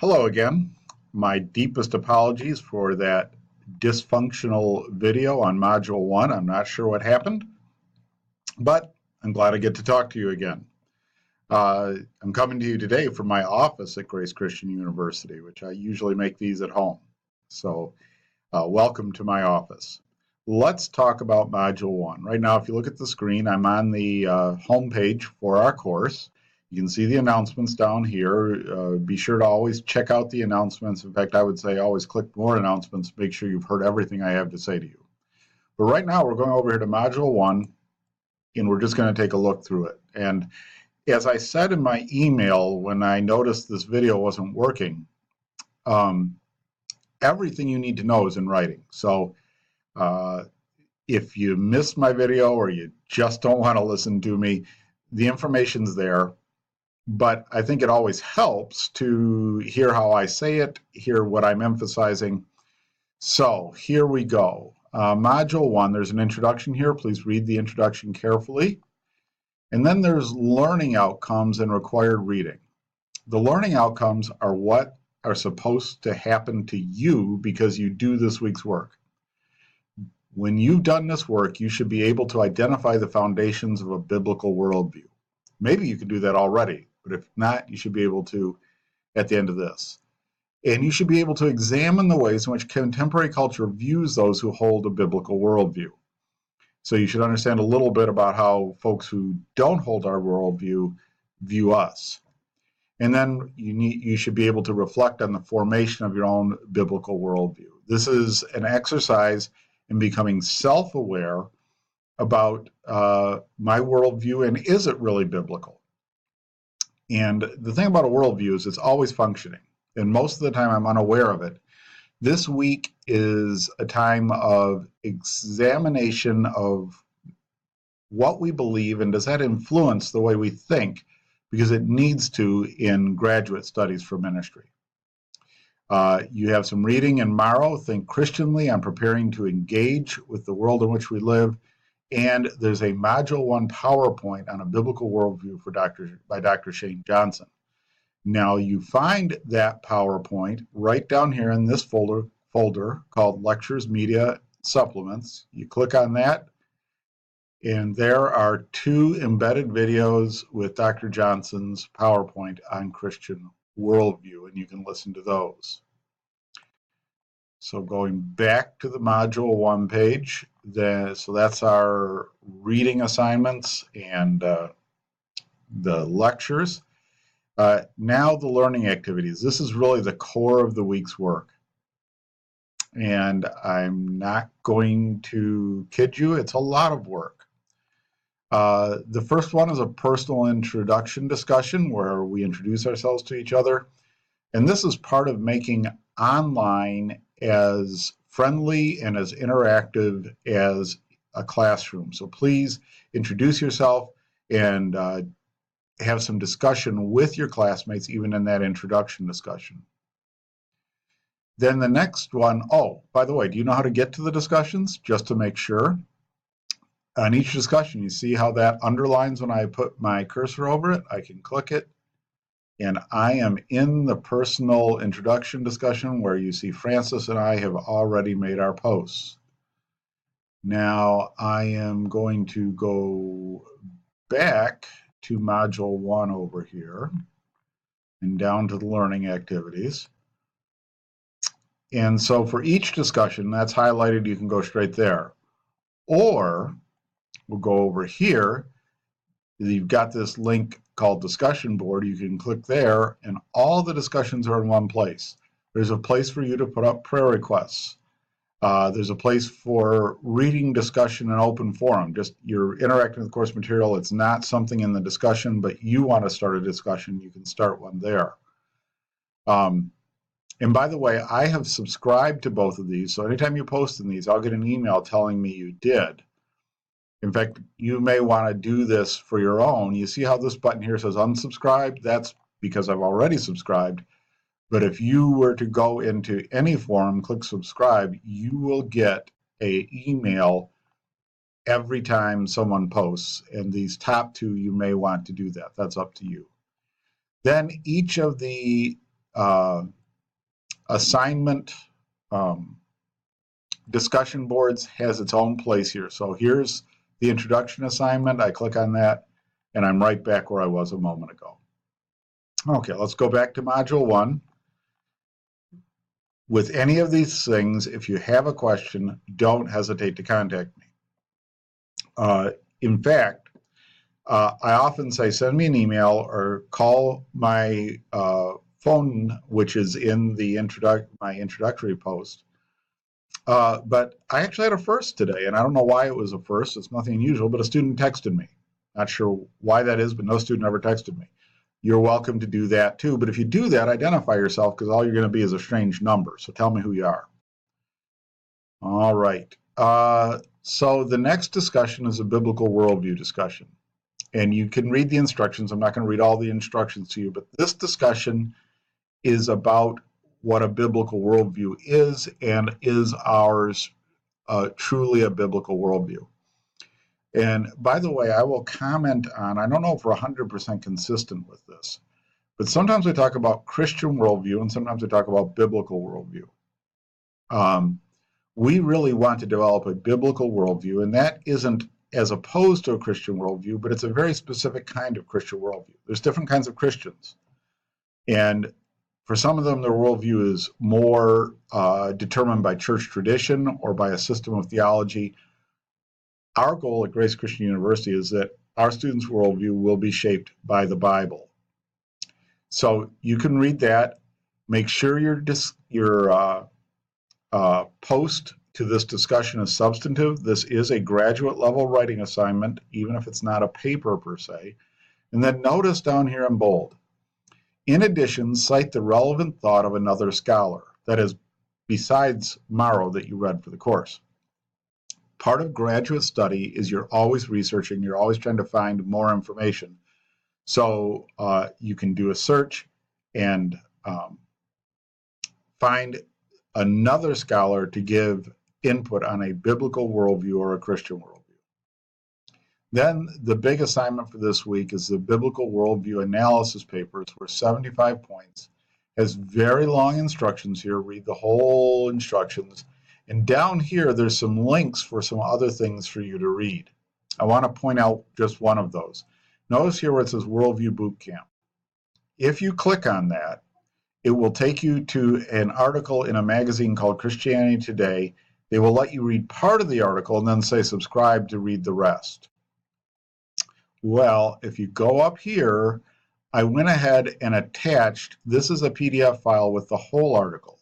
Hello again. My deepest apologies for that dysfunctional video on Module 1. I'm not sure what happened, but I'm glad I get to talk to you again. I'm coming to you today from my office at Grace Christian University, which I usually make these at home. So welcome to my office. Let's talk about Module 1. Right now, if you look at the screen, I'm on the home page for our course. You can see the announcements down here. Be sure to always check out the announcements. In fact, I would say always click more announcements. Make sure you've heard everything I have to say to you. But right now, we're going over here to Module 1, and we're just going to take a look through it. And as I said in my email when I noticed this video wasn't working, everything you need to know is in writing. So if you missed my video or you just don't want to listen to me, the information's there. But I think it always helps to hear how I say it, hear what I'm emphasizing. So here we go. Module 1, there's an introduction here. Please read the introduction carefully. And then there's learning outcomes and required reading. The learning outcomes are what are supposed to happen to you because you do this week's work. When you've done this work, you should be able to identify the foundations of a biblical worldview. Maybe you can do that already, but if not, you should be able to at the end of this. And you should be able to examine the ways in which contemporary culture views those who hold a biblical worldview. So you should understand a little bit about how folks who don't hold our worldview view us. And then you should be able to reflect on the formation of your own biblical worldview. This is an exercise in becoming self-aware about my worldview and is it really biblical? And the thing about a worldview is it's always functioning. And most of the time I'm unaware of it. This week is a time of examination of what we believe and does that influence the way we think, because it needs to in graduate studies for ministry. You have some reading in Morrow, Think Christianly, I'm preparing to engage with the world in which we live. And there's a Module 1 PowerPoint on a biblical worldview by Dr. Shane Johnson. Now you find that PowerPoint right down here in this folder called Lectures, Media, Supplements. You click on that, and there are 2 embedded videos with Dr. Johnson's PowerPoint on Christian worldview, and you can listen to those. So going back to the Module 1 page, so that's our reading assignments and the lectures. Now the learning activities. This is really the core of the week's work. And I'm not going to kid you, it's a lot of work. The first one is a personal introduction discussion where we introduce ourselves to each other. And this is part of making online as friendly and as interactive as a classroom. So please introduce yourself and have some discussion with your classmates, even in that introduction discussion. Then the next one, oh, by the way, do you know how to get to the discussions? Just to make sure. On each discussion, you see how that underlines when I put my cursor over it? I can click it. And I am in the personal introduction discussion where you see Francis and I have already made our posts. Now I am going to go back to Module 1 over here and down to the learning activities. And so for each discussion that's highlighted, you can go straight there. Or we'll go over here. You've got this link called discussion board. You can click there and all the discussions are in one place. There's a place for you to put up prayer requests. There's a place for reading, discussion, and open forum. Just you're interacting with the course material. It's not something in the discussion, but you want to start a discussion, you can start one there. And by the way, I have subscribed to both of these. So anytime you post in these, I'll get an email telling me you did. In fact, you may want to do this for your own. You see how this button here says unsubscribe? That's because I've already subscribed. But if you were to go into any forum, click subscribe, you will get an email every time someone posts. And these top 2, you may want to do that. That's up to you. Then each of the assignment discussion boards has its own place here. So here's the introduction assignment. I click on that, and I'm right back where I was a moment ago. Okay, let's go back to Module 1. With any of these things, if you have a question, don't hesitate to contact me. In fact, I often say send me an email or call my phone, which is in the my introductory post. But I actually had a first today, and I don't know why it was a first. It's nothing unusual, but a student texted me. Not sure why that is, but no student ever texted me. You're welcome to do that too, but if you do that, identify yourself, because all you're going to be is a strange number. So tell me who you are. All right. So the next discussion is a biblical worldview discussion. And you can read the instructions. I'm not going to read all the instructions to you, but this discussion is about what a biblical worldview is, and is ours truly a biblical worldview. And by the way, I will comment on, I don't know if we're 100% consistent with this, but sometimes we talk about Christian worldview and sometimes we talk about biblical worldview. We really want to develop a biblical worldview, and that isn't as opposed to a Christian worldview, but it's a very specific kind of Christian worldview. There's different kinds of Christians. And for some of them, their worldview is more determined by church tradition or by a system of theology. Our goal at Grace Christian University is that our students' worldview will be shaped by the Bible. So you can read that. Make sure your post to this discussion is substantive. This is a graduate level writing assignment, even if it's not a paper per se. And then notice down here in bold, in addition, cite the relevant thought of another scholar, that is, besides Morrow that you read for the course. Part of graduate study is you're always researching, you're always trying to find more information. So you can do a search and find another scholar to give input on a biblical worldview or a Christian worldview. Then the big assignment for this week is the biblical worldview analysis paper. It's worth 75 points. It has very long instructions here. Read the whole instructions. And down here, there's some links for some other things for you to read. I want to point out just one of those. Notice here where it says Worldview Boot Camp. If you click on that, it will take you to an article in a magazine called Christianity Today. They will let you read part of the article and then say subscribe to read the rest. Well, if you go up here, I went ahead and attached, this is a PDF file with the whole article.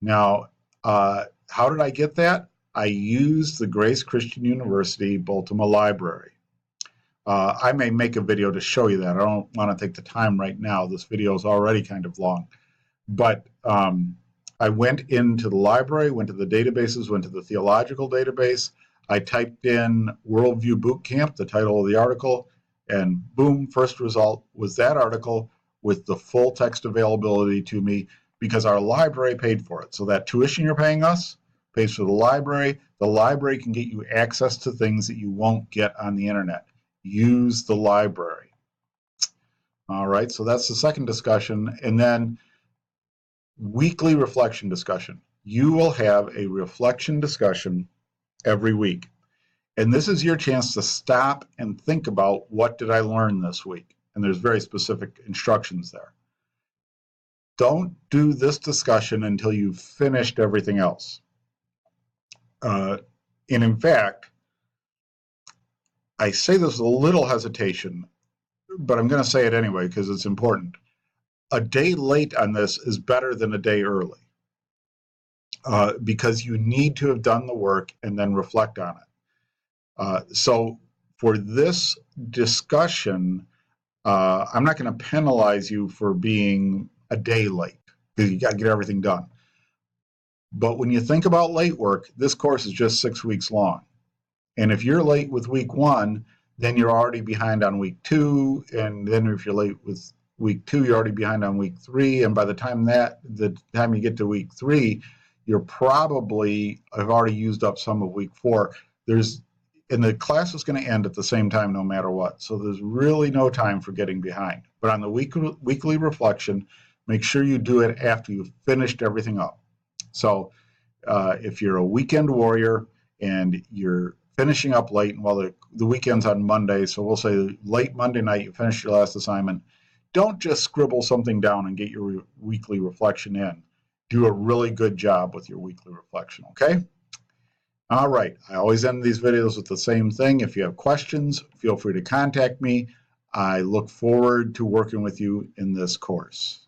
Now, how did I get that? I used the Grace Christian University Baltimore Library. I may make a video to show you that. I don't want to take the time right now. This video is already kind of long. But I went into the library, went to the databases, went to the theological database. I typed in Worldview Boot Camp, the title of the article, and boom, first result was that article with the full text availability to me because our library paid for it. So that tuition you're paying us pays for the library. The library can get you access to things that you won't get on the internet. Use the library. All right, so that's the second discussion. And then weekly reflection discussion. You will have a reflection discussion every week. And this is your chance to stop and think about, what did I learn this week? And there's very specific instructions there. Don't do this discussion until you've finished everything else. And in fact, I say this with a little hesitation, but I'm going to say it anyway because it's important. A day late on this is better than a day early. Because you need to have done the work and then reflect on it. So for this discussion, I'm not going to penalize you for being a day late because you got to get everything done. But when you think about late work, this course is just 6 weeks long. And if you're late with week 1, then you're already behind on week 2. And then if you're late with week 2, you're already behind on week 3. And by the time you get to week 3, you're probably have already used up some of week 4. And the class is going to end at the same time no matter what. So there's really no time for getting behind. But on the weekly reflection, make sure you do it after you've finished everything up. So if you're a weekend warrior and you're finishing up late, and well, the weekend's on Monday, so we'll say late Monday night, you finish your last assignment, don't just scribble something down and get your weekly reflection in. Do a really good job with your weekly reflection, okay? All right, I always end these videos with the same thing. If you have questions, feel free to contact me. I look forward to working with you in this course.